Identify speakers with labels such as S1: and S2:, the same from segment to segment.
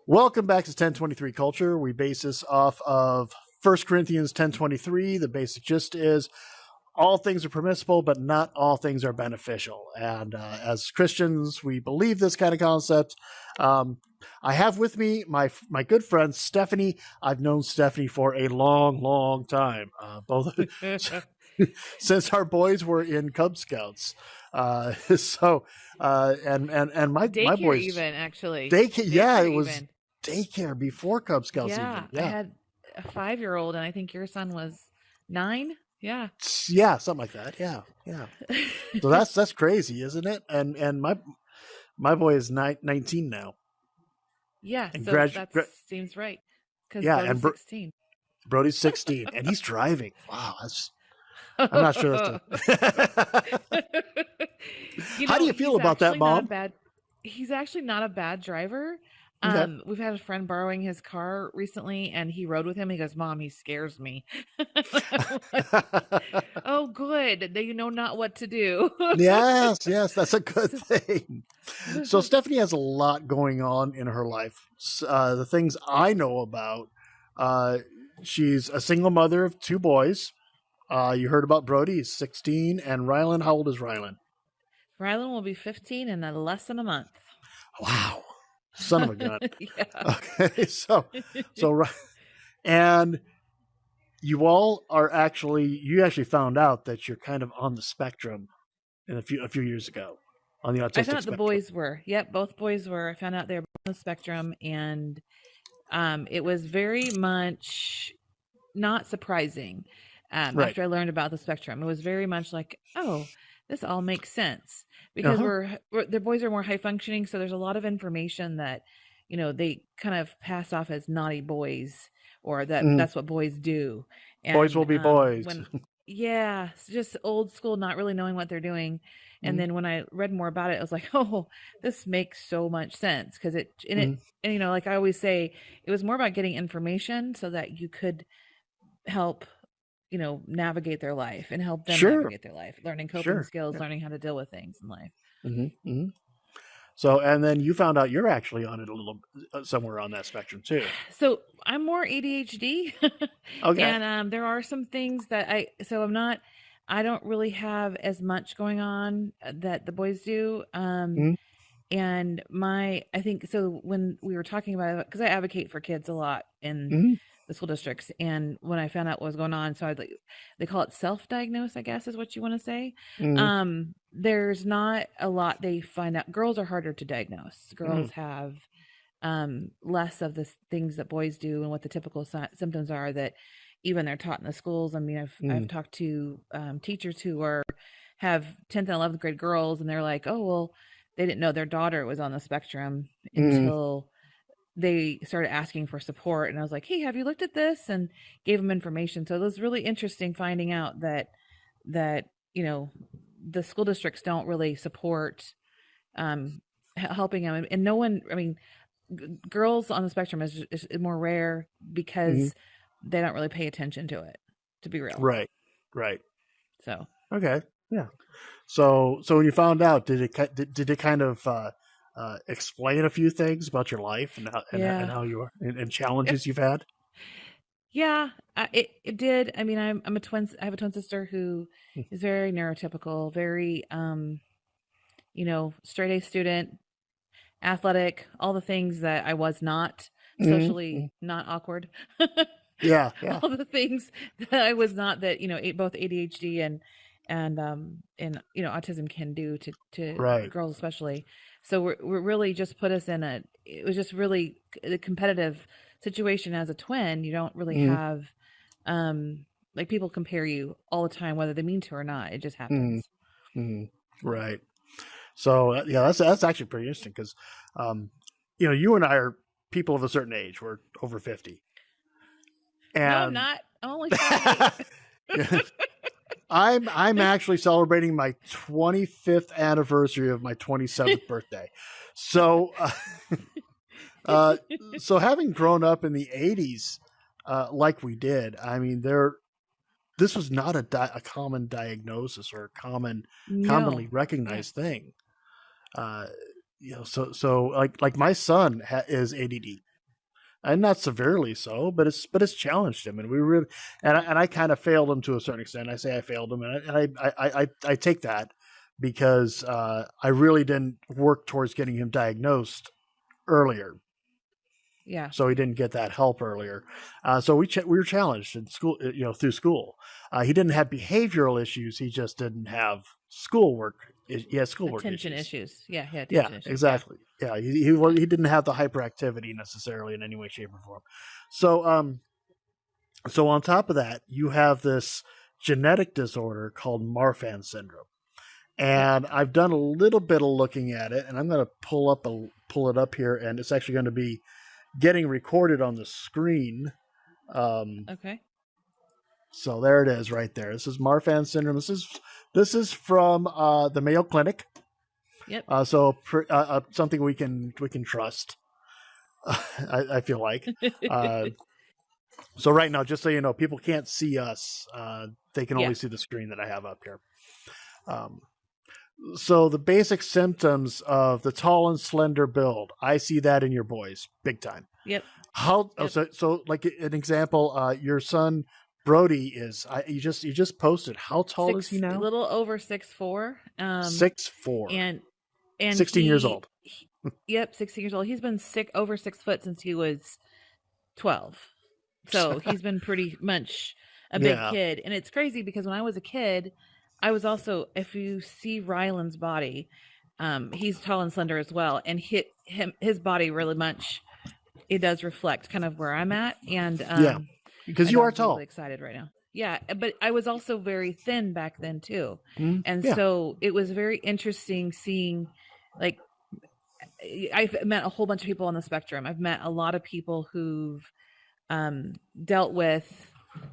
S1: Welcome back to 1023 Culture. We base this off of 1 Corinthians 10:23. The basic gist is all things are permissible, but not all things are beneficial. And as Christians, we believe this kind of concept. I have with me my good friend Stephanie. I've known Stephanie for a long, long time, both since our boys were in Cub Scouts. And my
S2: Daycare
S1: boys
S2: even actually.
S1: daycare. Yeah, it
S2: Daycare
S1: was
S2: even.
S1: daycare before Cub Scouts.
S2: Yeah,
S1: Even
S2: I had a 5-year-old, and I think your son was 9. Yeah.
S1: yeah, something like that. Yeah. So that's crazy, isn't it? And my boy is 19 now.
S2: Yeah,
S1: And
S2: so that seems right. Because
S1: yeah,
S2: Brody's
S1: and
S2: 16.
S1: Brody's 16, and he's driving. Wow, I'm not sure that's How do you feel about that, Mom?
S2: He's actually not a bad driver.
S1: Okay.
S2: We've had a friend borrowing his car recently, and he rode with him. He goes, "Mom, he scares me." Oh, good. They know not what to do.
S1: yes, that's a good thing. So Stephanie has a lot going on in her life. The things I know about, she's a single mother of 2 boys. You heard about Brody, he's 16, and Rylan, how old is Rylan?
S2: Rylan will be 15 in less than a month.
S1: Wow. Son of a gun.
S2: Yeah.
S1: Okay, so and you actually found out that you're kind of on the spectrum a few years ago on the autistic
S2: I found out
S1: spectrum.
S2: the boys were. Yep, both boys were. I found out they were on the spectrum, and it was very much not surprising
S1: Right.
S2: after I learned about the spectrum. It was very much like, oh, this all makes sense because their boys are more high functioning. So there's a lot of information that, they kind of pass off as naughty boys, or that's what boys do. And,
S1: boys will be boys.
S2: Yeah, just old school, not really knowing what they're doing. And then when I read more about it, I was like, oh, this makes so much sense because and like I always say, it was more about getting information so that you could help, navigate their life and help them navigate their life, learning coping skills, learning how to deal with things in life.
S1: So, and then you found out you're actually on it a little somewhere on that spectrum too.
S2: So I'm more ADHD.
S1: Okay.
S2: And there are some things that I don't really have as much going on that the boys do. And I think so when we were talking about it, because I advocate for kids a lot in the school districts, and when I found out what was going on, so they call it self-diagnose, I guess is what you want to say. There's not a lot they find out. Girls are harder to diagnose. Girls have less of the things that boys do, and what the typical symptoms are that even they're taught in the schools. I mean, I've talked to teachers who have 10th and 11th grade girls, and they're like, oh, well, they didn't know their daughter was on the spectrum until they started asking for support. And I was like, hey, have you looked at this? And gave them information. So it was really interesting finding out that the school districts don't really support helping them. And no one, I mean, girls on the spectrum is more rare because they don't really pay attention to it, to be real.
S1: Right.
S2: So.
S1: Okay. Yeah. So when you found out, did it kind of explain a few things about your life and how you are and challenges you've had?
S2: Yeah, it did. I mean, I have a twin sister who is very neurotypical, very straight A student, athletic, all the things that I was not, socially not awkward.
S1: Yeah.
S2: All the things that I was not, that both ADHD and autism can do to girls especially. So we're really just put us it was just really a competitive situation as a twin. You don't really have like people compare you all the time, whether they mean to or not. It just happens.
S1: Right. So yeah, that's actually pretty interesting because you and I are people of a certain age. We're over 50. And
S2: no, I'm not. I'm only 48.
S1: I'm actually celebrating my 25th anniversary of my 27th birthday. So, so having grown up in the 80s, like we did, I mean, this was not a common diagnosis or a commonly recognized thing. So like my son is ADD. and not severely so, but it's challenged him, and we really and I kind of failed him to a certain extent. I say I failed him, and I take that because I really didn't work towards getting him diagnosed earlier.
S2: Yeah.
S1: So he didn't get that help earlier. So we were challenged in school, through school. He didn't have behavioral issues. He just didn't have schoolwork. He has schoolwork
S2: attention
S1: issues.
S2: issues. Yeah,
S1: Yeah,
S2: issues.
S1: exactly. Yeah, he didn't have the hyperactivity necessarily in any way, shape, or form. So on top of that, you have this genetic disorder called Marfan Syndrome. And I've done a little bit of looking at it, and I'm going to pull it up here, and it's actually going to be getting recorded on the screen.
S2: Okay.
S1: So there it is, right there. This is Marfan Syndrome. This is from the Mayo Clinic.
S2: Yep.
S1: Something we can trust. I feel like. So right now, just so you know, people can't see us. They can only see the screen that I have up here. So the basic symptoms of the tall and slender build, I see that in your boys, big time.
S2: Yep.
S1: So like an example, your son Brody is. You just posted. How tall is he now?
S2: A little over 6'4".
S1: 6'4".
S2: And
S1: 16 years old.
S2: 16 years old. He's been over 6 foot since he was 12. So he's been pretty much a big kid. And it's crazy because when I was a kid, I was also, if you see Ryland's body, he's tall and slender as well. And his body really much, it does reflect kind of where I'm at. And
S1: because you are tall.
S2: Really excited right now. Yeah, but I was also very thin back then too. And
S1: Yeah.
S2: so it was very interesting seeing, like, I've met a whole bunch of people on the spectrum. I've met a lot of people who've dealt with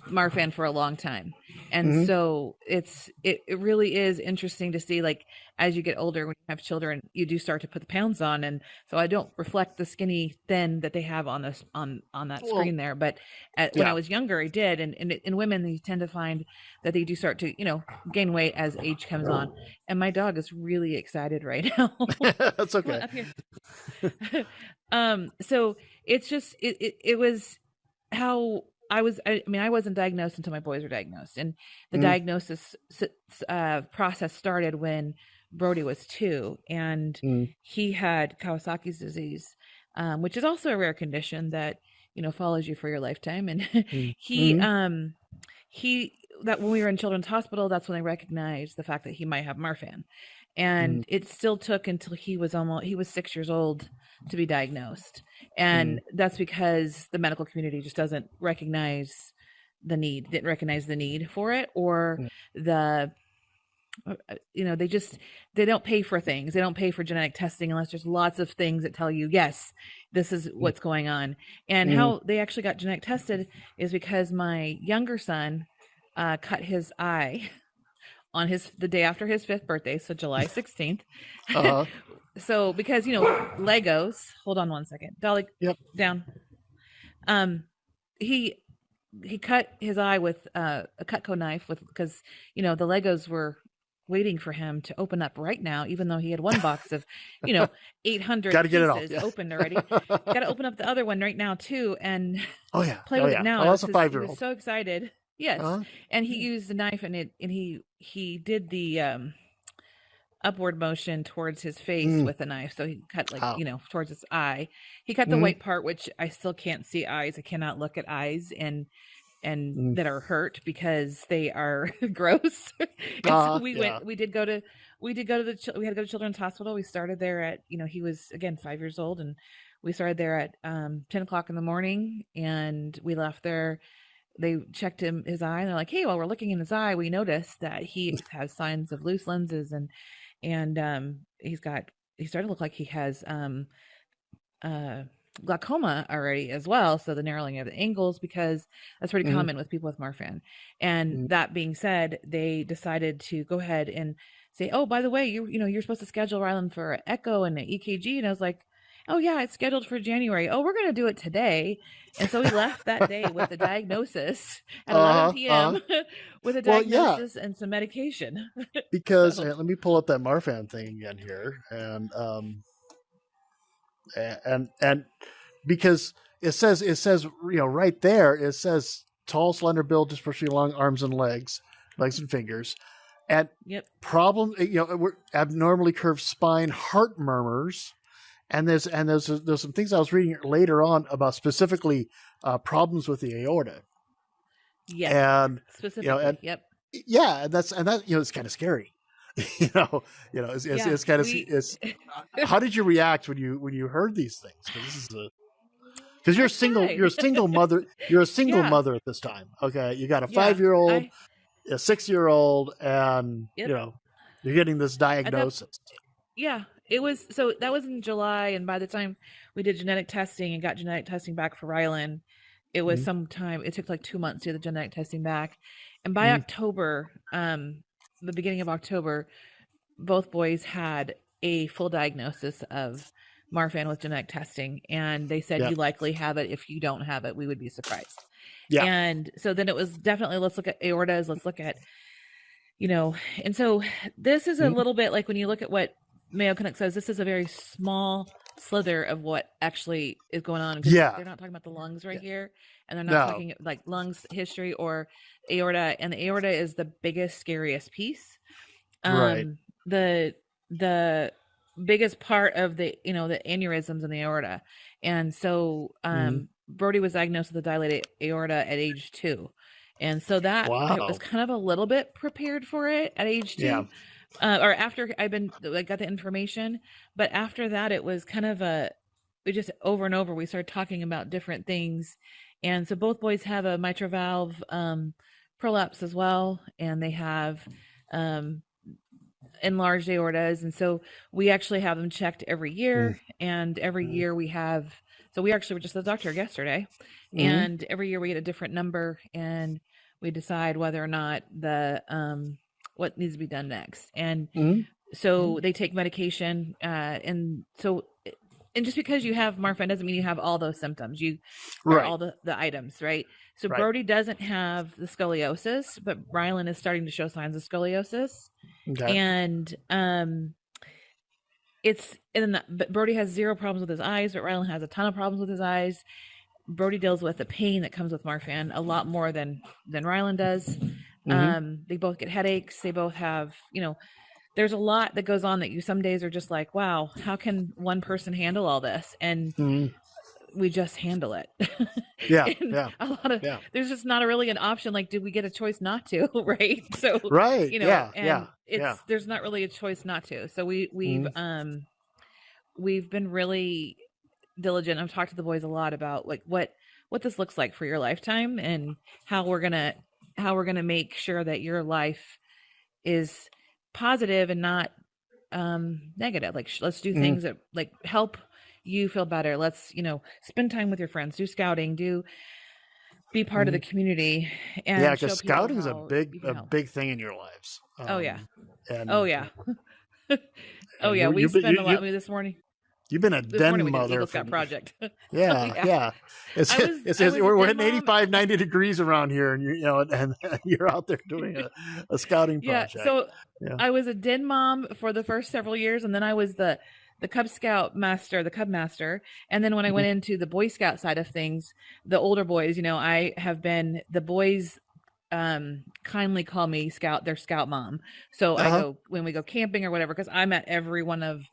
S2: Marfan for a long time. And so it really is interesting to see, like, as you get older, when you have children, you do start to put the pounds on. And so I don't reflect the skinny thin that they have on this, on that screen there. But when I was younger, I did. And in women, you tend to find that they do start to, gain weight as age comes on. And my dog is really excited right now.
S1: That's okay.
S2: Come on, up here. So it's just, it was how I wasn't diagnosed until my boys were diagnosed. And the diagnosis process started when Brody was 2, and he had Kawasaki's disease, which is also a rare condition that, follows you for your lifetime. And that when we were in Children's Hospital, that's when they recognized the fact that he might have Marfan. And it still took until he was 6 years old to be diagnosed. And that's because the medical community just didn't recognize the need for it, or they don't pay for things. They don't pay for genetic testing unless there's lots of things that tell you, yes, this is what's going on. And how they actually got genetic tested is because my younger son cut his eye on the day after his 5th birthday, so July 16th. So because, Legos, hold on one second. Dolly, down. He cut his eye with a Cutco knife because, the Legos were waiting for him to open up right now, even though he had one box of, 800
S1: Gotta get
S2: pieces
S1: it off.
S2: opened already. Got to open up the other one right now too and play with it now.
S1: That's a 5-year-old.
S2: He was so excited. Yes. And he used the knife and he did the upward motion towards his face with the knife. So he cut towards his eye. He cut the white part, which I still can't see eyes. I cannot look at eyes and that are hurt because they are gross. So we had to go to Children's Hospital. We started there at, he was again 5 years old, and we started there at 10 o'clock in the morning, and we left there. They checked his eye, and they're like, hey, while we're looking in his eye, we noticed that he has signs of loose lenses, and he started to look like he has glaucoma already as well. So the narrowing of the angles, because that's pretty common with people with Marfan. And that being said, they decided to go ahead and say, oh, by the way, you're supposed to schedule Ryland for an echo and an EKG. And I was like, oh yeah, it's scheduled for January. Oh, we're going to do it today. And so we left that day with the diagnosis at 11 p.m. with a diagnosis and some medication.
S1: Because let me pull up that Marfan thing again here, and because it says, right there, it says tall, slender build, disproportionately long arms and legs and fingers. And problem, abnormally curved spine, heart murmurs. And there's some things I was reading later on about specifically problems with the aorta.
S2: Yeah. And specifically.
S1: Yeah, and that it's kind of scary. It's kind of. How did you react when you heard these things? Because you're a single mother. You're a single mother at this time. Okay, you got a 5-year-old, a 6-year-old, and you're getting this diagnosis.
S2: It was, so that was in July, and by the time we did genetic testing and got genetic testing back for Rylan, it was sometime, it took like 2 months to get the genetic testing back. And by October, the beginning of October, both boys had a full diagnosis of Marfan with genetic testing. And they said, you likely have it. If you don't have it, we would be surprised. Yeah. And so then it was definitely, let's look at aortas, let's look at, and so this is a little bit like when you look at what Mayo Clinic says, this is a very small slither of what actually is going on. They're not talking about the lungs here, and they're not talking like lungs history or aorta, and the aorta is the biggest, scariest piece.
S1: Right.
S2: The biggest part of the the aneurysms in the aorta, and so Brody was diagnosed with a dilated aorta at age 2, and so that I was kind of a little bit prepared for it at age 2. Yeah. Or after I got the information, but after that, it was kind of we just over and over, we started talking about different things. And so both boys have a mitral valve prolapse as well. And they have enlarged aortas. And so we actually have them checked every year. And every year we actually were just at the doctor yesterday. And every year we get a different number, and we decide whether or not what needs to be done next. And so they take medication. And just because you have Marfan doesn't mean you have all those symptoms, or all the items, right? So Brody doesn't have the scoliosis, but Rylan is starting to show signs of scoliosis. Okay. And but Brody has 0 problems with his eyes, but Rylan has a ton of problems with his eyes. Brody deals with the pain that comes with Marfan a lot more than Rylan does. They both get headaches. They both have, there's a lot that goes on that some days are just like, wow, how can one person handle all this? And we just handle it. A lot of, there's just not really an option. Like, did we get a choice not to? Right. So, there's not really a choice not to. So we've been really diligent. I've talked to the boys a lot about like what this looks like for your lifetime, and how we're going to make sure that your life is positive and not negative. Like, let's do things that like help you feel better. Let's, spend time with your friends, do scouting, be part of the community. And
S1: because scouting is a big thing in your lives.
S2: We spend a lot this morning.
S1: You've been a den mother.
S2: Eagle Scout project.
S1: Yeah. We're hitting 85, 90 degrees around here, and and you're out there doing a scouting project. So
S2: I was a den mom for the first several years, and then I was the Cub Scout master, the Cub master. And then when I went into the Boy Scout side of things, the older boys, I have been, the boys kindly call me their scout mom. So I go, when we go camping or whatever, because I'm at every one of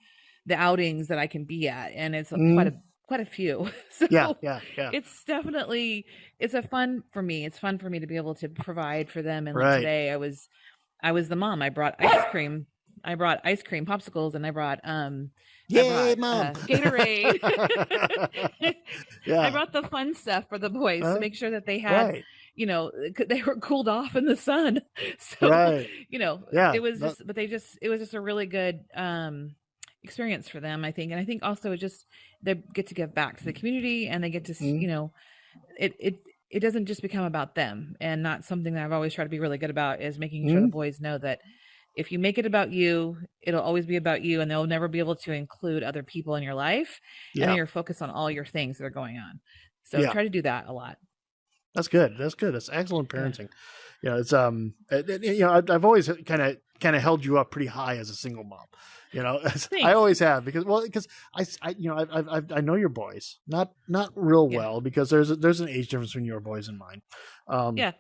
S2: the outings that I can be at, and it's quite a few. So it's definitely, it's fun for me. It's fun for me to be able to provide for them. And like today I was the mom. I brought ice cream, popsicles, and I brought Mom. Gatorade. I brought the fun stuff for the boys to make sure that they had they were cooled off in the sun. So it was just, but it was just a really good experience for them, I think. And I think also they get to give back to the community, and they get to it doesn't just become about them. And not something that I've always tried to be really good about is making sure the boys know that if you make it about you, it'll always be about you, and they'll never be able to include other people in your life. And you're focused on all your things that are going on. So try to do that a lot.
S1: That's good. That's excellent parenting. It's I've always kind of held you up pretty high as a single mom. You know, I
S2: Thanks.
S1: always have because I know your boys not real
S2: Yeah.
S1: well because there's an age difference between your boys and mine.
S2: Yeah.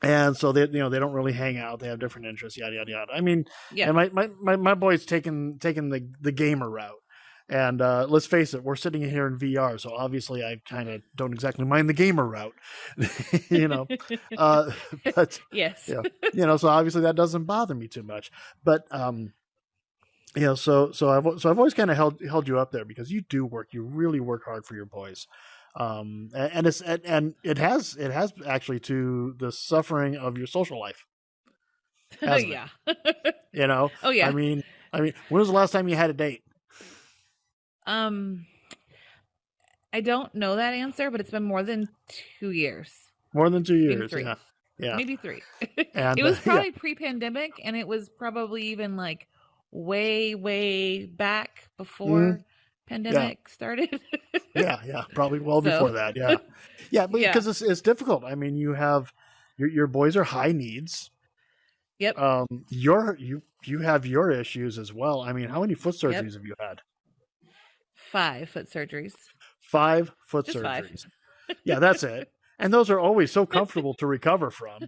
S1: And so they they don't really hang out. They have different interests, yada yada yada. I mean,
S2: Yeah.
S1: and my boy's taking the gamer route. And let's face it, we're sitting here in VR, so obviously I kind of don't exactly mind the gamer route, you know. But
S2: Yes.
S1: so obviously that doesn't bother me too much. But so I've always kind of held you up there because you do work, you really work hard for your boys, and it has actually to the suffering of your social life, hasn't
S2: Yeah.
S1: it? You know,
S2: Oh yeah.
S1: I mean, when was the last time you had a date?
S2: I don't know that answer, but it's been more than 2 years.
S1: More than 2
S2: Maybe
S1: years,
S2: 3.
S1: yeah,
S2: Maybe 3.
S1: and
S2: It was probably pre-pandemic, and it was probably even like way back before
S1: yeah,
S2: pandemic started.
S1: yeah, probably well
S2: So,
S1: before that, yeah, but
S2: yeah.
S1: because it's difficult. I mean, you have your boys are high needs.
S2: Yep.
S1: You have your issues as well. I mean, how many foot
S2: Yep.
S1: surgeries have you had?
S2: 5 foot surgeries.
S1: 5 foot
S2: Just
S1: surgeries.
S2: 5.
S1: Yeah, that's it. And those are always so comfortable to recover from.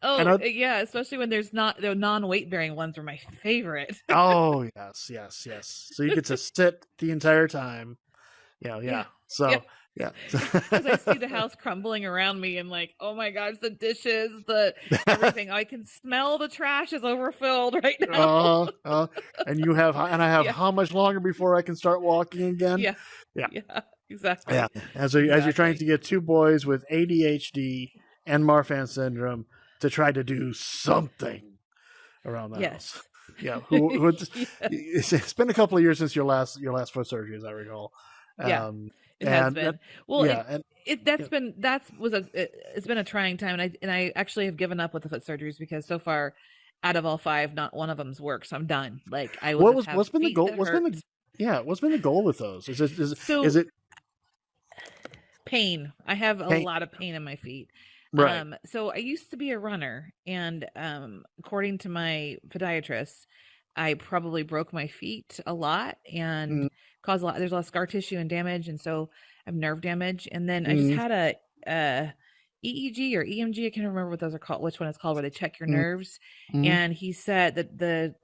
S2: Oh, yeah, especially when there's not the non-weight bearing ones are my favorite.
S1: Oh, yes. So you get to sit the entire time. Yeah. So, yeah.
S2: Because I see the house crumbling around me and like, oh my gosh, the dishes, the everything. I can smell the trash is overfilled right now.
S1: And I have
S2: Yeah.
S1: how much longer before I can start walking again?
S2: Yeah, exactly.
S1: Yeah. As you're trying to get 2 boys with ADHD and Marfan Syndrome to try to do something around the house. Yeah. It's been a couple of years since your last foot surgery, as I recall.
S2: It has been. Well,
S1: it's
S2: been a trying time, and I actually have given up with the foot surgeries because so far, out of all 5, not one of them's worked. So I'm done. Like I will.
S1: What's been the goal? What's been the goal with those? Is it
S2: pain? I have a lot of pain in my feet.
S1: Right.
S2: So I used to be a runner, and according to my podiatrist, I probably broke my feet a lot and caused a lot. There's a lot of scar tissue and damage, and so I have nerve damage. And then I just had a EEG or EMG. I can't remember what those are called. Which one it's called, where they check your nerves. And he said that the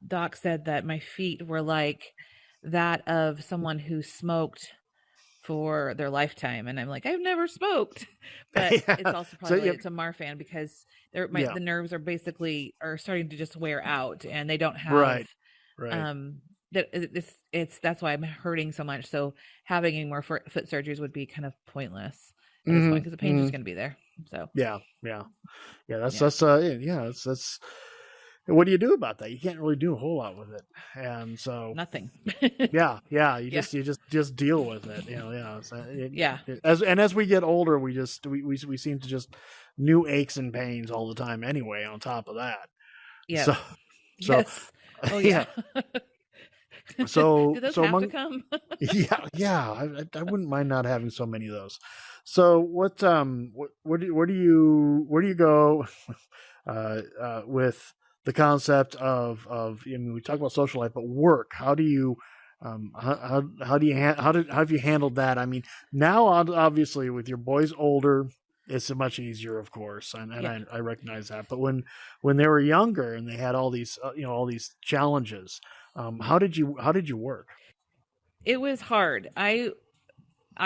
S2: doc said that my feet were like that of someone who smoked for their lifetime, and I'm like, I've never smoked, but it's also probably it's a Marfan because the nerves are basically starting to just wear out, and they don't have
S1: right.
S2: That's why I'm hurting so much. So having any more foot surgeries would be kind of pointless at this point because the pain's just going to be there. So
S1: that's what do you do about that? You can't really do a whole lot with it, and so
S2: nothing.
S1: You just deal with it. As we get older, we seem to just new aches and pains all the time. Anyway, on top of that,
S2: yes. Oh yeah.
S1: So
S2: do those have to come?
S1: I wouldn't mind not having so many of those. So where do you go with the concept of we talk about social life, but work? How do you how have you handled that? I mean, now obviously with your boys older, it's much easier, of course, and I recognize that. But when they were younger and they had all these all these challenges, how did you work?
S2: It was hard. I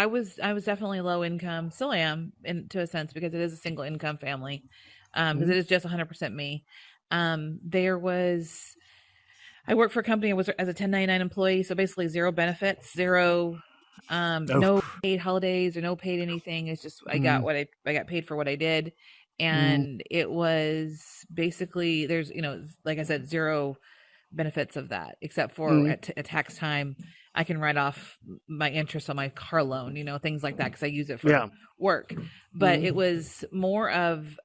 S2: was definitely low income, still am to a sense because it is a single income family, because it is just 100% me. I worked for a company as a 1099 employee, so basically zero benefits, zero, no paid holidays or no paid anything. It's just I got paid for what I did, and it was basically there's like I said, zero benefits of that except for at tax time I can write off my interest on my car loan, things like that because I use it for work. But it was more of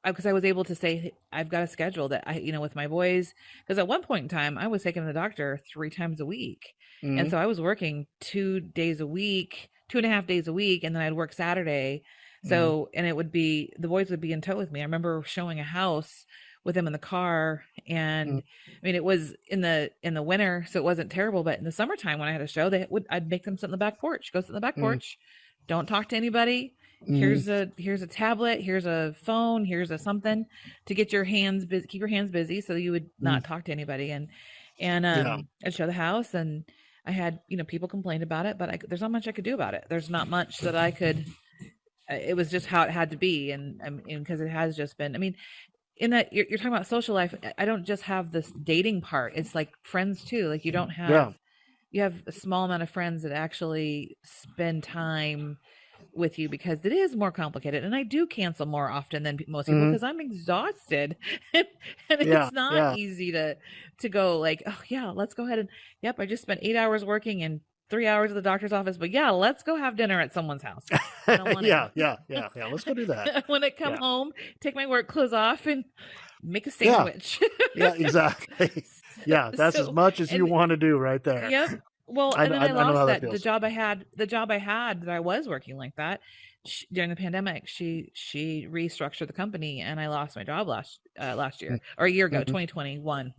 S2: because I was able to say I've got a schedule that with my boys, because at one point in time I was taking the doctor 3 times a week, and so I was working 2 days a week, 2.5 days a week, and then I'd work Saturday. So and it would be the boys would be in tow with me. I remember showing a house with them in the car, And I mean, it was in the winter, so it wasn't terrible, but in the summertime when I had a show, I'd make them sit on the back porch. Go sit on the back porch. Don't talk to anybody. Here's a tablet, here's a phone, here's a something to get your hands busy, keep your hands busy so you would not talk to anybody. And I'd show the house, and I had, people complained about it, but there's not much I could do about it. There's not much that I could, it was just how it had to be. And because it has just been, I mean, in that you're talking about social life, I don't just have this dating part. It's like friends too. Like you don't have, you have a small amount of friends that actually spend time with you, because it is more complicated. And I do cancel more often than most people because I'm exhausted and it's not easy to go like, oh yeah, let's go ahead and I just spent 8 hours working and 3 hours at the doctor's office, but let's go have dinner at someone's house.
S1: Yeah. Let's go do that.
S2: When I come home, take my work clothes off and make a sandwich.
S1: Yeah, exactly. Yeah. That's as much as you want to do right there.
S2: Yep. Well, and then I lost that the job I had that I was working like that during the pandemic. She restructured the company, and I lost my job last year or a year ago, 2021,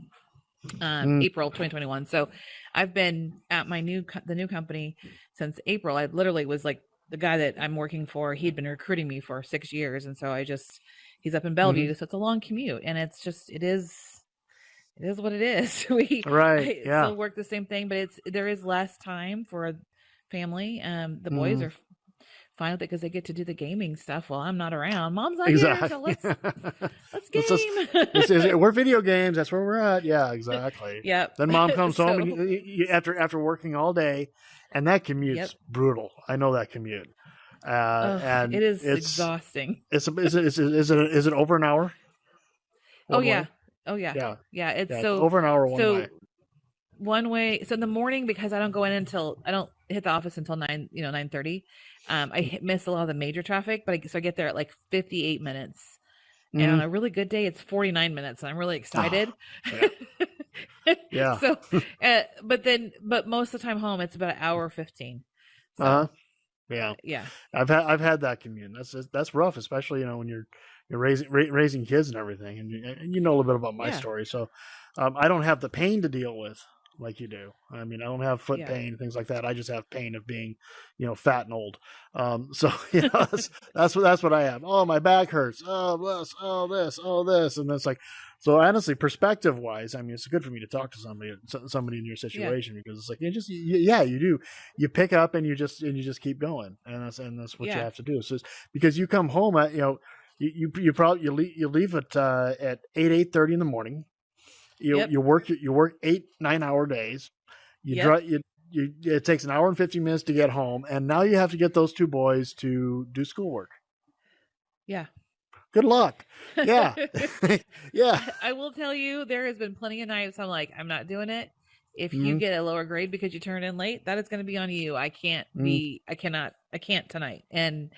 S2: April 2021. So I've been at the new company since April. I literally was like the guy that I'm working for. He'd been recruiting me for 6 years, and so he's up in Bellevue, so it's a long commute, and it is what it is. I still work the same thing, but there is less time for a family. The boys are fine with it because they get to do the gaming stuff while I'm not around. Mom's not here, so let's game.
S1: We're video games. That's where we're at. Yeah, exactly.
S2: Yep.
S1: Then mom comes home and you, after working all day, and that commute's brutal. I know that commute. And
S2: it's exhausting.
S1: Is it over an hour?
S2: Oh yeah. It's
S1: over an hour
S2: one way. So in the morning, because I don't go in until I don't hit the office until 9:30. I miss a lot of the major traffic, but I get there at like 58 minutes, and on a really good day, it's 49 minutes, and I'm really excited.
S1: Yeah.
S2: So, but most of the time home, it's about an hour 15. So, yeah.
S1: I've had that commute. That's rough, especially when you're raising kids and everything, and you know a little bit about my story. So I don't have the pain to deal with like you do. I mean, I don't have foot pain, things like that. I just have pain of being, fat and old. So that's what I have. Oh, my back hurts. Oh, this, and that's like. So honestly, perspective wise, I mean, it's good for me to talk to somebody in your situation, because it's like you do. You pick up and you just keep going, and that's what you have to do. So because you come home at you leave at 8:30 in the morning. You work 8-9 hour days. It takes an hour and 50 minutes to get home, and now you have to get those two boys to do schoolwork.
S2: Yeah.
S1: Good luck. Yeah. Yeah.
S2: I will tell you, there has been plenty of nights I'm like, I'm not doing it. If you get a lower grade because you turned in late, that is going to be on you. I can't tonight. And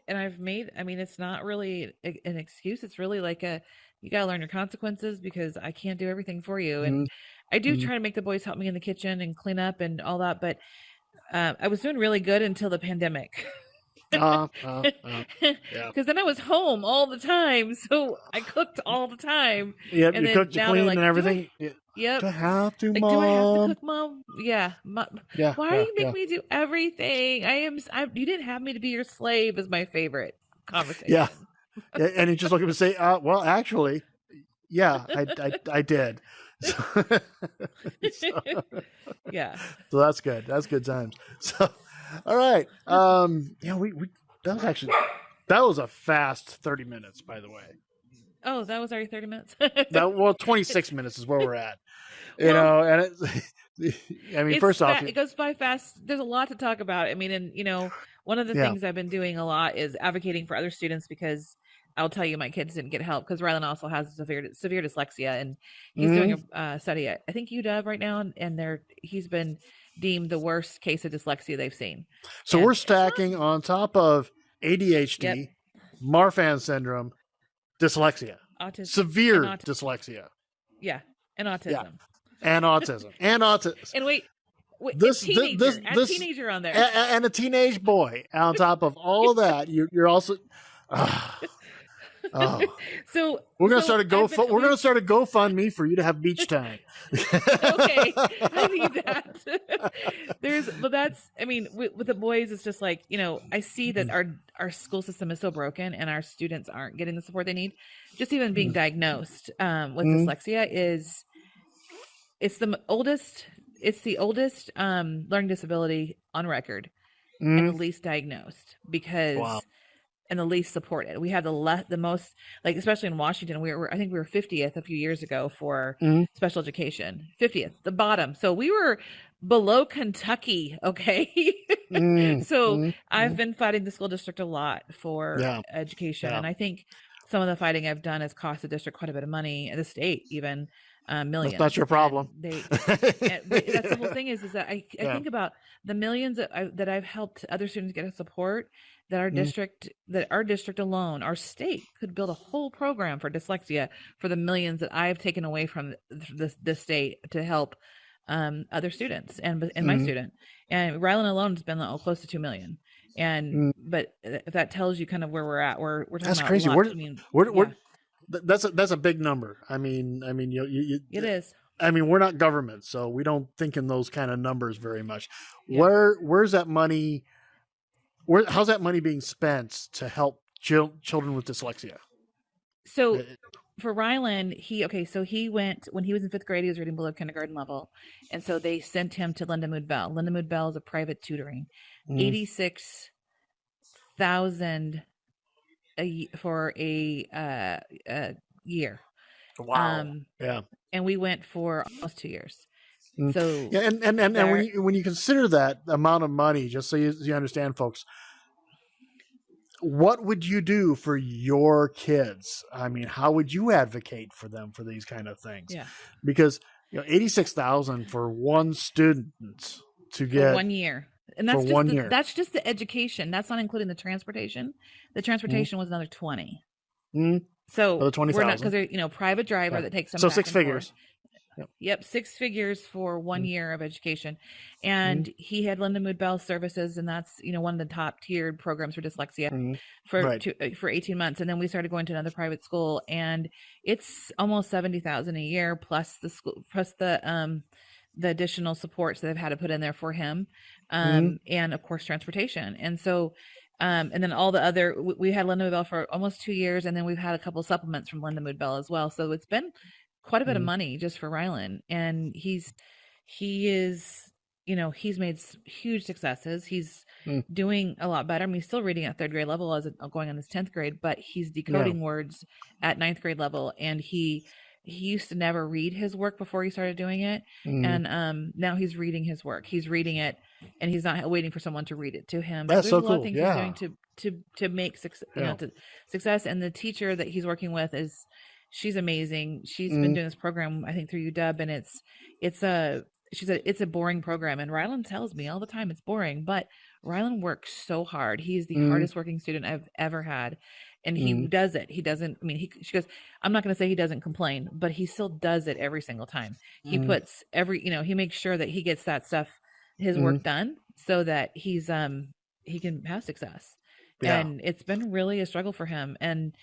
S2: I've made, I mean, it's not really an excuse. It's really like you got to learn your consequences, because I can't do everything for you. And I do try to make the boys help me in the kitchen and clean up and all that. But I was doing really good until the pandemic. Because then I was home all the time, so I cooked all the time.
S1: Yep, you cooked, you cleaned, and everything.
S2: Yep.
S1: Do I have to, Mom?
S2: Do I have to cook, Mom? Yeah. Why do you make me do everything? You didn't have me to be your slave is my favorite conversation.
S1: Yeah. And he just looked at me and say, well, actually, yeah, I did. So
S2: yeah.
S1: So that's good. That's good times. So, all right. That was a fast 30 minutes, by the way.
S2: Oh, that was already 30 minutes.
S1: 26 minutes is where we're at. And first off,
S2: it goes by fast. There's a lot to talk about. I mean, and one of the things I've been doing a lot is advocating for other students, because I'll tell you, my kids didn't get help, because Rylan also has severe dyslexia, and he's doing a study at, I think, UW right now, and he's been deemed the worst case of dyslexia they've seen.
S1: So we're stacking on top of ADHD, Marfan Syndrome, dyslexia,
S2: autism,
S1: severe dyslexia.
S2: Yeah, and autism.
S1: Yeah. And autism.
S2: And wait, this teenager on there.
S1: And a teenage boy. On top of all of that, you're also... Oh,
S2: So
S1: we're gonna
S2: so
S1: start a
S2: I've been
S1: we're gonna start a GoFundMe for you to have beach time.
S2: okay, I need that. But that's, I mean, with the boys, it's just like, I see that our school system is so broken and our students aren't getting the support they need. Just even being diagnosed with dyslexia it's the oldest learning disability on record and the least diagnosed because and the least supported. We have the most, like, especially in Washington, I think we were 50th a few years ago for special education, 50th, the bottom. So we were below Kentucky. Okay. So I've been fighting the school district a lot for education. And I think some of the fighting I've done has cost the district quite a bit of money, and the state even millions.
S1: That's not your problem.
S2: That's the whole thing is that I think about the millions that I've helped other students get support, that our district alone, our state could build a whole program for dyslexia for the millions that I've taken away from the state to help other students and my student. And Ryland alone has been close to 2 million. And but if that tells you kind of where we're at, we're talking
S1: that's
S2: about
S1: crazy.
S2: we're
S1: that's a big number. I mean,
S2: it is.
S1: I mean, we're not government, so we don't think in those kind of numbers very much.
S2: Yeah.
S1: Where's that money? How's that money being spent to help children with dyslexia?
S2: So for Ryland, he went, when he was in 5th grade, he was reading below kindergarten level. And so they sent him to Linda Mood Bell. Linda Mood Bell is a private tutoring, 86,000 for a year.
S1: Wow.
S2: And we went for almost 2 years. So
S1: and when you consider that amount of money, just so you understand, folks, what would you do for your kids? I mean, how would you advocate for them for these kind of things?
S2: Yeah,
S1: because 86,000 for one student to get
S2: for 1 year, and that's just that's just the education. That's not including the transportation. The transportation was another 20. So
S1: another 20,000.
S2: We're not, because they're private driver that takes them.
S1: So
S2: back
S1: 6
S2: and
S1: figures.
S2: Forth. Yep, 6 figures for 1 year of education. And he had Linda Mood Bell services, and that's one of the top tiered programs for dyslexia for 18 months. And then we started going to another private school, and it's almost 70,000 a year plus the school, plus the additional supports that they've had to put in there for him, and of course transportation. And so and then all the other, we had Linda Mood Bell for almost 2 years, and then we've had a couple supplements from Linda Mood Bell as well. So it's been quite a bit of money just for Ryland, and he is made huge successes. He's doing a lot better. I mean, he's still reading at 3rd grade level as going on his 10th grade, but he's decoding words at 9th grade level, and he used to never read his work before he started doing it, and now he's reading his work. He's reading it, and he's not waiting for someone to read it to him.
S1: That's so
S2: there's a lot
S1: cool.
S2: of things he's doing to make success. And the teacher that he's working with she's amazing. She's been doing this program, I think, through UW, and it's a boring program. And Ryland tells me all the time it's boring, but Ryland works so hard. He's the hardest working student I've ever had. And he does it. He doesn't, she goes, I'm not going to say he doesn't complain, but he still does it every single time. He puts he makes sure that he gets that stuff, his work done, so that he can have success. Yeah. And it's been really a struggle for him. And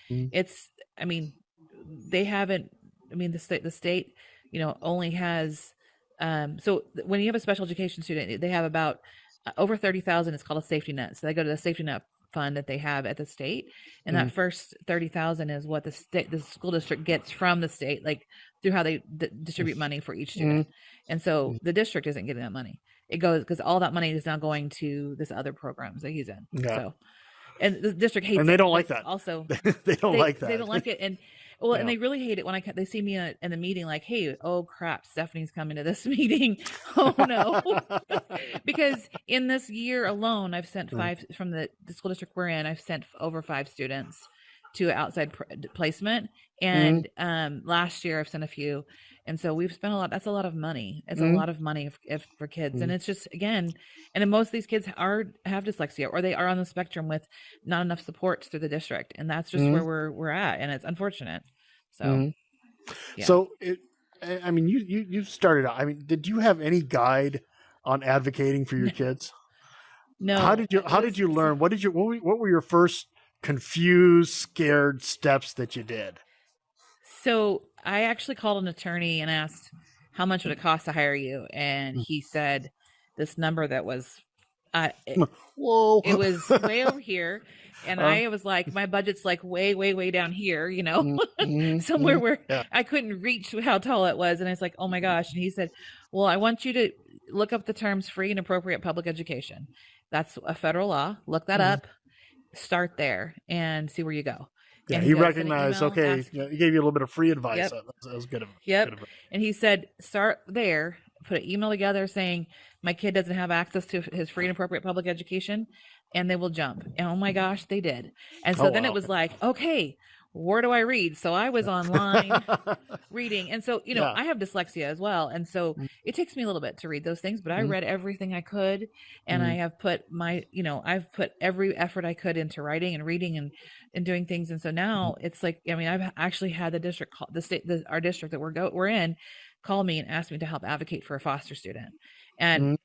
S2: they haven't, the state, only has, so when you have a special education student, they have about over 30,000. It's called a safety net. So they go to the safety net fund that they have at the state. And that first 30,000 is what the school district gets from the state, like through how they distribute money for each student. And so the district isn't getting that money. It goes, because all that money is now going to this other programs that he's in. Yeah. So, and the district hates it.
S1: And they don't like that.
S2: Also,
S1: they don't like that.
S2: They don't like it. And and they really hate it when they see me in the meeting, like, hey, oh crap, Stephanie's coming to this meeting. Oh no. Because in this year alone, I've sent 5 from the school district we're in. I've sent over 5 students to outside placement. And last year I've sent a few. And so we've spent a lot. That's a lot of money. It's a lot of money for kids. And it's just, again, and then most of these kids have dyslexia, or they are on the spectrum with not enough supports through the district. And that's just where we're at. And it's unfortunate. So,
S1: So you started out, did you have any guide on advocating for your kids?
S2: No.
S1: How did you learn? What were your first confused, scared steps that you did?
S2: So I actually called an attorney and asked how much would it cost to hire you, and he said this number that was
S1: Whoa.
S2: it was way over here, and I was like, my budget's like way down here, somewhere where I couldn't reach how tall it was. And I was like, oh my gosh. And he said, well, I want you to look up the terms free and appropriate public education. That's a federal law. Look that up, start there, and see where you go.
S1: Yeah,
S2: and
S1: he recognized, okay, he gave you a little bit of free advice.
S2: Yep.
S1: That was good.
S2: Good and he said, start there, put an email together saying, my kid doesn't have access to his free and appropriate public education, and they will jump. And oh my gosh, they did. And so then it was like, okay, where do I read? So I was online reading. And so, I have dyslexia as well. And so it takes me a little bit to read those things, but I read everything I could. And I have put I've put every effort I could into writing and reading and doing things. And so now it's like, I've actually had the district, our district that we're in, call me and ask me to help advocate for a foster student. And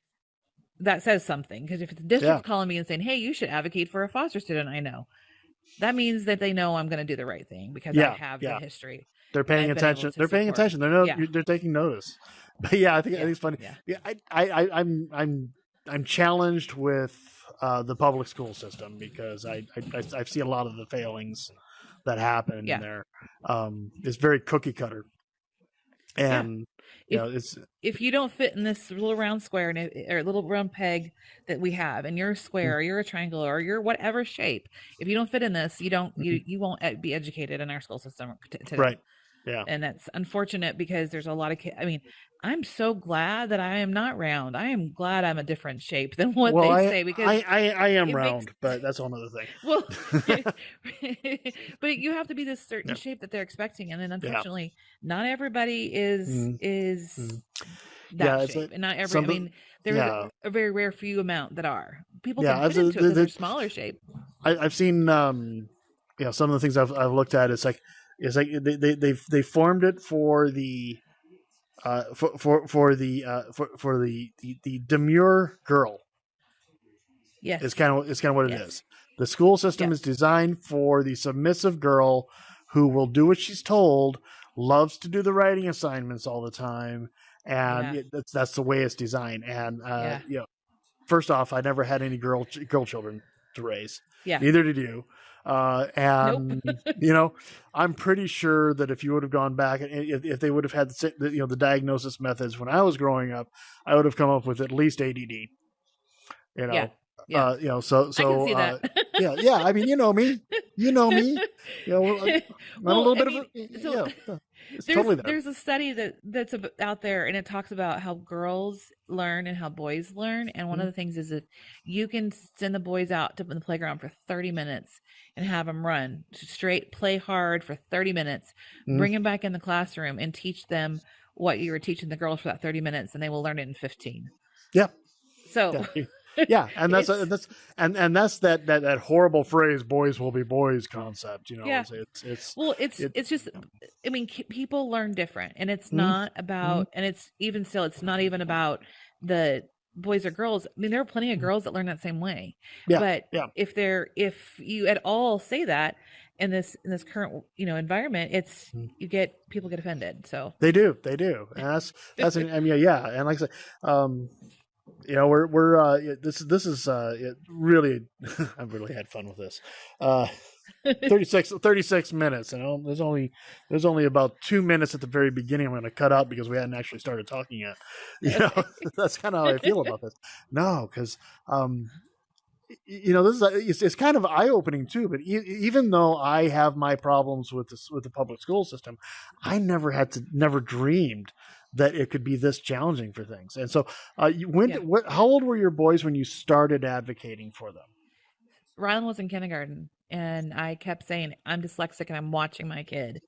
S2: that says something, because if the district's calling me and saying, hey, you should advocate for a foster student, I know. That means that they know I'm going to do the right thing because I have the history.
S1: They're paying attention. They're paying attention. They're taking notice. But I think it's funny. Yeah, I'm challenged with the public school system because I see a lot of the failings that happen in there. It's very cookie cutter, and if
S2: you don't fit in this little round square or little round peg that we have, and you're a square or you're a triangle or you're whatever shape, if you don't fit in this, you won't be educated in our school system today.
S1: Right. Yeah.
S2: And that's unfortunate because there's a lot of kids. I'm so glad that I am not round. I am glad I'm a different shape than what they say, because
S1: I am round, but that's another thing.
S2: Well, but you have to be this certain shape that they're expecting. And then unfortunately, not everybody is that shape. And not every, there's a very rare few amount that are. People can fit into it because they're smaller shape.
S1: I've seen, some of the things I've looked at. It's like they formed it for the the demure girl.
S2: Yes,
S1: it's kind of what it is. The school system is designed for the submissive girl who will do what she's told, loves to do the writing assignments all the time, and that's the way it's designed. And first off, I never had any girl children to raise. Yeah, neither did you. And nope. I'm pretty sure that if you would have gone back, if they would have had the diagnosis methods when I was growing up, I would have come up with at least ADD. So
S2: I can see that.
S1: I mean, you know me. I'm a little bit of it's totally there.
S2: There's a study that's out there, and it talks about how girls learn and how boys learn. And one of the things is, if you can send the boys out to the playground for 30 minutes and have them run straight, play hard for 30 minutes, bring them back in the classroom and teach them what you were teaching the girls for that 30 minutes, and they will learn it in 15.
S1: Yeah.
S2: So.
S1: Yeah, and that's that horrible phrase, "boys will be boys" concept. It's just.
S2: People learn different, and it's not about, and it's even still, it's not even about the boys or girls. There are plenty of girls that learn that same way. Yeah, but if you at all say that in this current environment, it's people get offended. So
S1: they do, and that's and like I said. We're this is really I've really had fun with this. 36 minutes, and there's only about 2 minutes at the very beginning I'm going to cut out because we hadn't actually started talking yet. That's kind of how I feel about this. No, because this it's kind of eye opening too. But even though I have my problems with the public school system, I never dreamed that it could be this challenging for things. And so how old were your boys when you started advocating for them?
S2: Rylan was in kindergarten, and I kept saying, I'm dyslexic and I'm watching my kid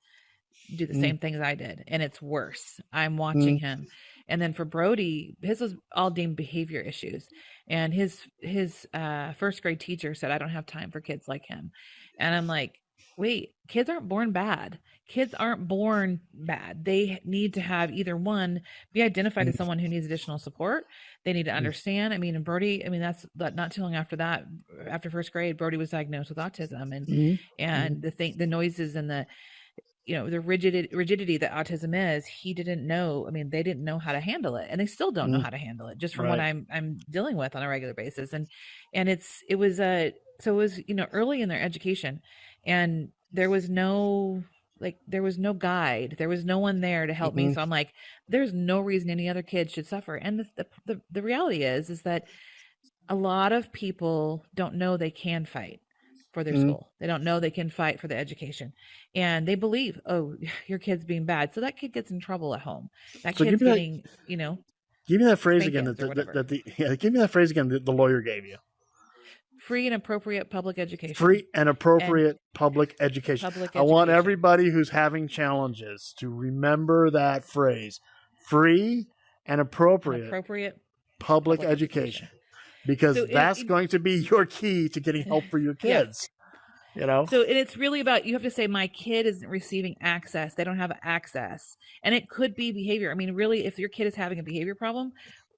S2: do the same things I did, and it's worse. I'm watching him. And then for Brody, his was all deemed behavior issues, and his first grade teacher said, I don't have time for kids like him. And I'm like, wait, kids aren't born bad. kids aren't born bad. They need to have either one, be identified as someone who needs additional support. They need to understand. I mean, and Brody, I mean, that's not too long after that, after first grade, Brody was diagnosed with autism, and the noises and the, the rigidity that autism is, he didn't know. I mean, they didn't know how to handle it, and they still don't know how to handle it, just from what I'm dealing with on a regular basis. And it was early in their education, and there was no guide. There was no one there to help me. So I'm like, there's no reason any other kid should suffer. And the reality is that a lot of people don't know they can fight for their school. They don't know they can fight for the education, and they believe, oh, your kid's being bad, so that kid gets in trouble at home. That kid's getting,
S1: give me that phrase again. Give me that phrase again. The lawyer gave you.
S2: Free and appropriate public education.
S1: Free and appropriate public education. I want everybody who's having challenges to remember that phrase: free and appropriate public education. Because that's going to be your key to getting help for your kids. So
S2: and it's really about, you have to say, my kid isn't receiving access. They don't have access. And it could be behavior. I mean, really, if your kid is having a behavior problem,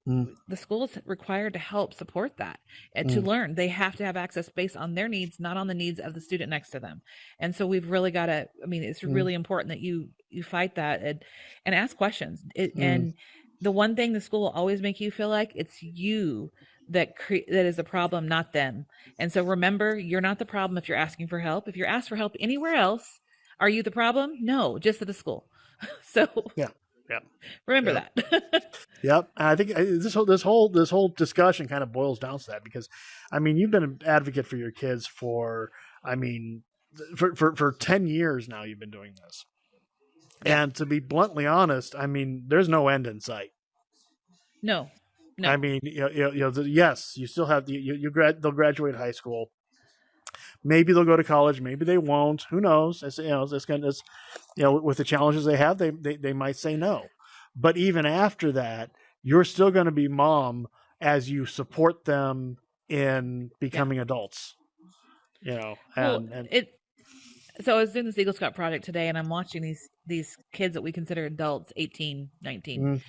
S2: the school is required to help support that and to learn. They have to have access based on their needs, not on the needs of the student next to them. And so we've really got to, I mean, it's really important that you fight that and ask questions. And the one thing the school will always make you feel like it's you that is the problem, not them. And so remember, you're not the problem if you're asking for help. If you're asked for help anywhere else, are you the problem? No, just at the school. So remember that.
S1: Yep. And I think this whole discussion kind of boils down to that, because I mean, you've been an advocate for your kids for 10 years now. You've been doing this. And to be bluntly honest, I mean, there's no end in sight.
S2: No.
S1: I mean, yes, you still have they'll graduate high school. Maybe they'll go to college. Maybe they won't. Who knows? With the challenges they have, they might say no. But even after that, you're still going to be mom as you support them in becoming adults.
S2: So I was doing this Eagle Scout project today, and I'm watching these kids that we consider adults, 18, 19.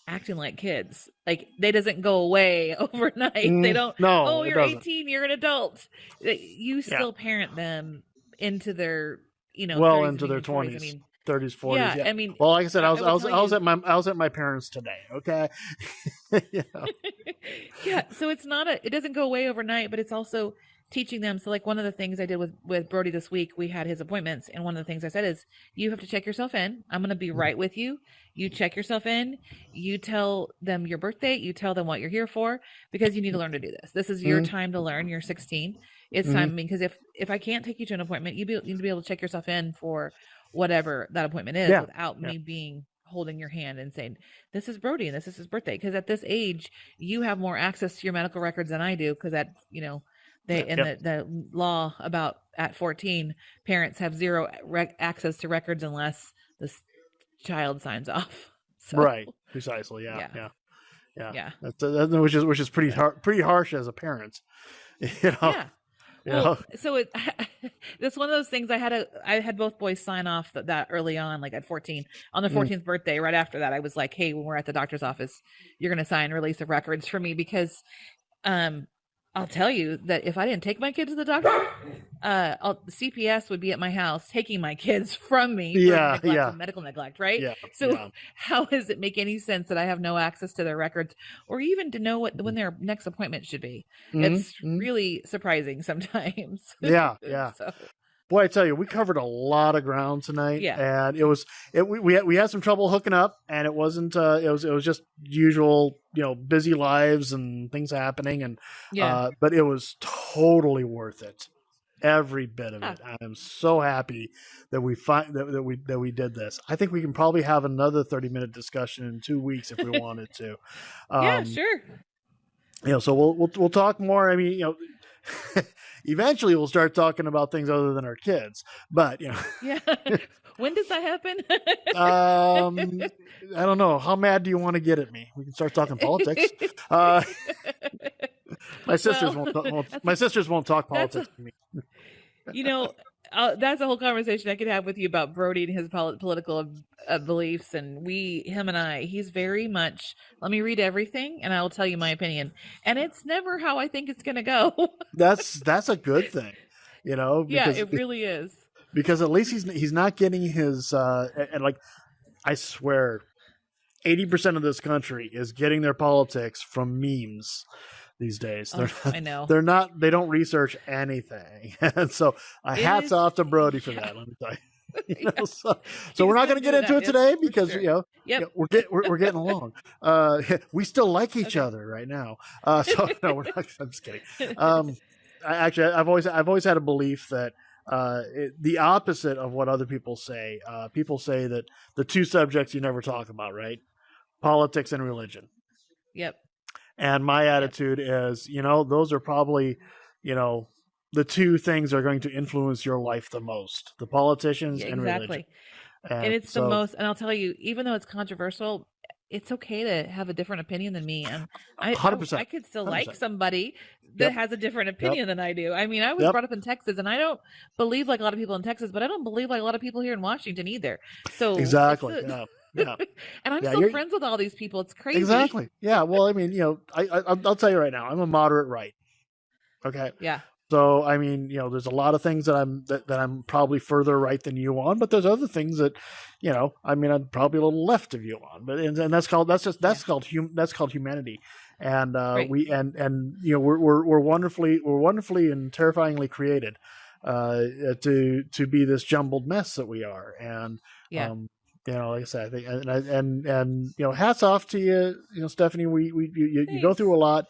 S2: Acting like kids. Like, they doesn't go away overnight. They don't, you're 18, you're an adult. You still parent them into their,
S1: into their 20s, 30s, 40s.
S2: Yeah. I mean,
S1: well, like I said, I was at my parents today. Okay.
S2: Yeah. So it doesn't go away overnight, but it's also teaching them. So like one of the things I did with Brody this week, we had his appointments. And one of the things I said is, you have to check yourself in. I'm going to be right with you. You check yourself in, you tell them your birth date, you tell them what you're here for, because you need to learn to do this. This is your time to learn. You're 16. It's time, because if I can't take you to an appointment, you need to be able to check yourself in for whatever that appointment is without me holding your hand and saying, this is Brody and this is his birthday. Because at this age, you have more access to your medical records than I do, because the law about at 14, parents have zero access to records unless the child signs off. So,
S1: right. Precisely. Yeah. Which is pretty harsh as a parent.
S2: So that's one of those things. I had both boys sign off that early on, like at 14, on the 14th birthday. Right after that, I was like, hey, when we're at the doctor's office, you're going to sign release of records for me, because I'll tell you that if I didn't take my kids to the doctor, CPS would be at my house taking my kids from me for medical neglect, right? Yeah, so how does it make any sense that I have no access to their records, or even to know when their next appointment should be? It's really surprising sometimes.
S1: Yeah. So. Boy, I tell you, we covered a lot of ground tonight, and we had some trouble hooking up, and it wasn't. It was just usual, busy lives and things happening, and but it was totally worth it, every bit of it. I am so happy that we did this. I think we can probably have another 30-minute discussion in 2 weeks if we wanted to.
S2: Sure.
S1: So we'll talk more. I mean, eventually we'll start talking about things other than our kids, but
S2: when does that happen?
S1: I don't know. How mad do you want to get at me? We can start talking politics. My sisters won't talk politics to me.
S2: that's a whole conversation I could have with you about Brody and his political beliefs. And him and I, he's very much, let me read everything and I will tell you my opinion. And it's never how I think it's going to go.
S1: That's a good thing,
S2: Yeah,
S1: because
S2: it really is.
S1: because at least he's not getting his and like, I swear 80% of this country is getting their politics from memes these days.
S2: I know.
S1: They don't research anything. And so hats off to Brody for that, let me tell you. So we're not going to get into it today because
S2: sure.
S1: we're getting along. We still like each other right now. So no, we're not. I'm just kidding. I've always had a belief that the opposite of what other people say. People say that the two subjects you never talk about, right? Politics and religion.
S2: Yep.
S1: And my attitude is, those are probably, the two things that are going to influence your life the most: the politicians and religion.
S2: And it's the most. And I'll tell you, even though it's controversial, it's okay to have a different opinion than me. And 100%. I could still 100%. Like somebody that has a different opinion than I do. I mean, I was brought up in Texas, and I don't believe like a lot of people in Texas, but I don't believe like a lot of people here in Washington either. So
S1: exactly. Yeah.
S2: And I'm still friends with all these people. It's crazy.
S1: Exactly. Yeah. Well, I mean, I'll tell you right now, I'm a moderate right. Okay.
S2: Yeah.
S1: So, I mean, there's a lot of things that I'm probably further right than you on, but there's other things that, I'm probably a little left of you on, but, and that's called humanity. And, right. We're wonderfully and terrifyingly created, to be this jumbled mess that we are. And, like I said, I think, and hats off to you, Stephanie. You go through a lot.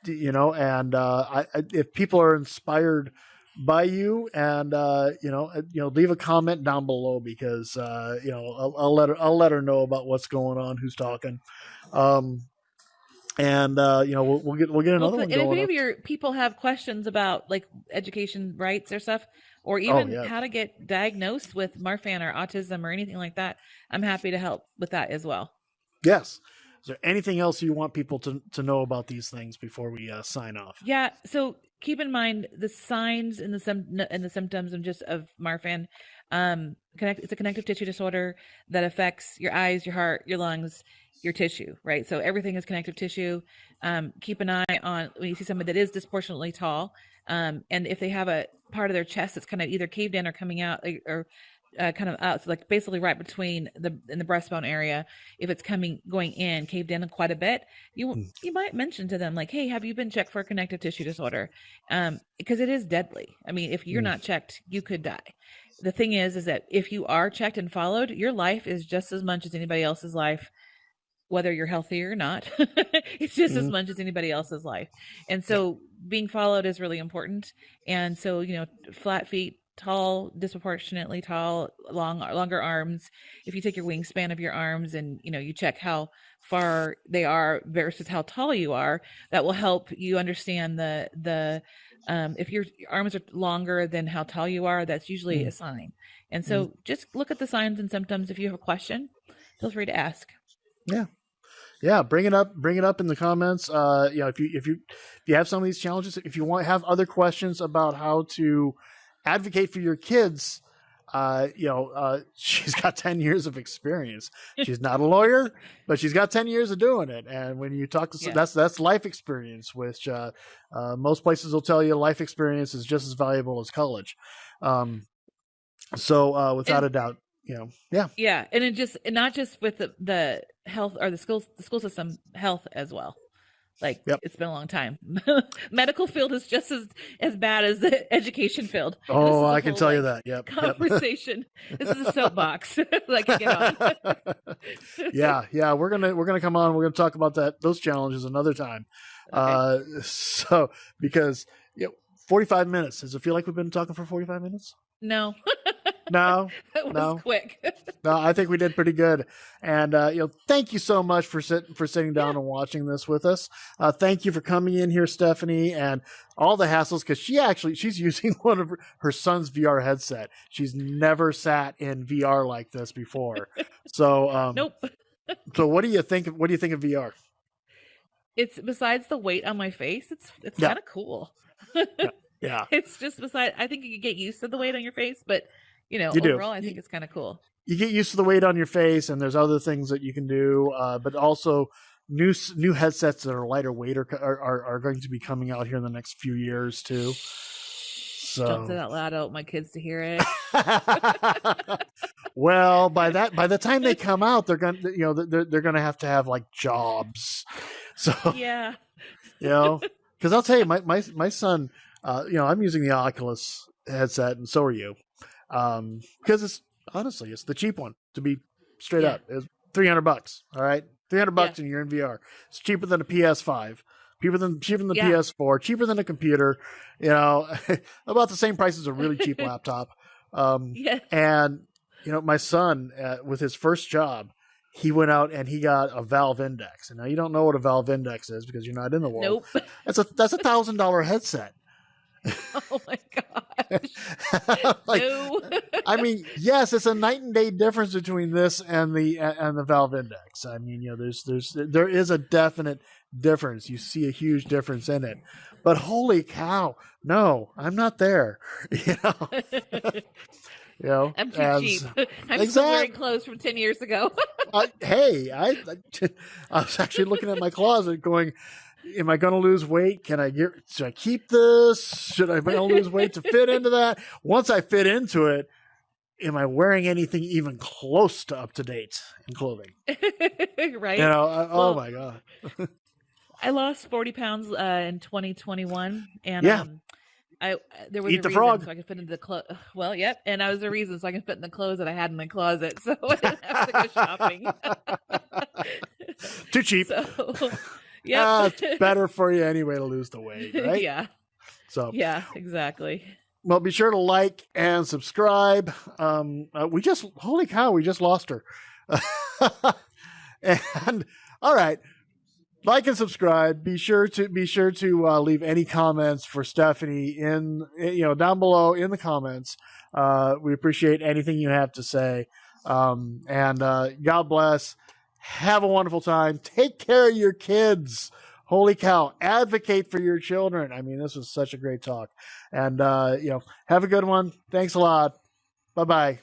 S1: If people are inspired by you, and leave a comment down below, because I'll let her know about what's going on, who's talking, we'll get another one. And
S2: if any of your people have questions about like education rights or stuff, or even how to get diagnosed with Marfan or autism or anything like that, I'm happy to help with that as well.
S1: Yes. Is there anything else you want people to know about these things before we sign off?
S2: Yeah. So keep in mind the signs and the symptoms of Marfan. It's a connective tissue disorder that affects your eyes, your heart, your lungs, your tissue, right? So everything is connective tissue. Keep an eye on when you see somebody that is disproportionately tall, and if they have a part of their chest that's kind of either caved in or coming out, or kind of out, so like basically right between in the breastbone area, if it's going in, caved in quite a bit, you might mention to them like, hey, have you been checked for a connective tissue disorder? Because it is deadly. I mean, if you're not checked, you could die. The thing is that if you are checked and followed, your life is just as much as anybody else's life, whether you're healthy or not. It's just as much as anybody else's life. And so being followed is really important. And so, flat feet, tall, disproportionately tall, longer arms. If you take your wingspan of your arms and, you check how far they are versus how tall you are, that will help you understand if your arms are longer than how tall you are, that's usually a sign. And so just look at the signs and symptoms. If you have a question, feel free to ask.
S1: Yeah. Bring it up in the comments. If you have some of these challenges, if you have other questions about how to advocate for your kids, she's got 10 years of experience. She's not a lawyer, but she's got 10 years of doing it. And when you talk to that's life experience, which most places will tell you life experience is just as valuable as college. Without a doubt,
S2: Yeah. And not just with the health or the school system health as well. Like it's been a long time. Medical field is just as bad as the education field.
S1: Oh, I can tell you that. Yep.
S2: Conversation. This is a soapbox. Like get on.
S1: Yeah. We're gonna come on. We're gonna talk about those challenges another time. Okay. Because 45 minutes. Does it feel like we've been talking for 45 minutes?
S2: No.
S1: No,
S2: that was quick.
S1: No, I think we did pretty good. And, thank you so much for sitting down and watching this with us. Thank you for coming in here, Stephanie, and all the hassles, because she's using one of her son's VR headset. She's never sat in VR like this before. So,
S2: nope.
S1: So what do you think of VR?
S2: It's besides the weight on my face, it's kind of cool.
S1: Yeah.
S2: It's just beside. I think you can get used to the weight on your face, but
S1: You do.
S2: overall, I think it's kind of cool.
S1: You get used to the weight on your face, and there's other things that you can do, but also new headsets that are lighter weight are going to be coming out here in the next few years too. So
S2: Don't say that loud. I don't want my kids to hear it.
S1: well, by the time they come out, they're gonna they're gonna have to have like jobs. So
S2: Yeah.
S1: because I'll tell you, my son, I'm using the Oculus headset, and so are you, because it's the cheap one, to be straight up. It's $300. All right, $300 and you're in VR. It's cheaper than a PS5, cheaper than the PS4, cheaper than a computer. About the same price as a really cheap laptop. And my son, with his first job, he went out and he got a Valve Index. And now you don't know what a Valve Index is because you're not in the world.
S2: Nope.
S1: That's $1,000 headset.
S2: Oh my gosh. No.
S1: I mean, yes, it's a night and day difference between this and the Valve Index. I mean, there is a definite difference. You see a huge difference in it. But holy cow, no, I'm not there.
S2: I'm too cheap. I'm still wearing clothes from 10 years ago.
S1: Hey, I was actually looking at my closet going, am I going to lose weight? Should I keep this? Should I lose weight to fit into that? Once I fit into it, am I wearing anything even close to up to date in clothing?
S2: Right.
S1: Oh my God.
S2: I lost 40 pounds in 2021, and there was
S1: Eat
S2: a
S1: the
S2: reason
S1: frog.
S2: so I could fit into the clothes. Well, yep, and I was a reason so I could fit in the clothes that I had in my closet, so I didn't have to go shopping.
S1: Too cheap.
S2: So, yeah,
S1: it's better for you anyway to lose the weight, right?
S2: Yeah.
S1: So
S2: yeah, exactly.
S1: Well, be sure to like and subscribe. Holy cow, we just lost her. And all right. Like and subscribe. Be sure to leave any comments for Stephanie down below in the comments. We appreciate anything you have to say. And God bless. Have a wonderful time. Take care of your kids. Holy cow. Advocate for your children. I mean, this was such a great talk. And have a good one. Thanks a lot. Bye-bye.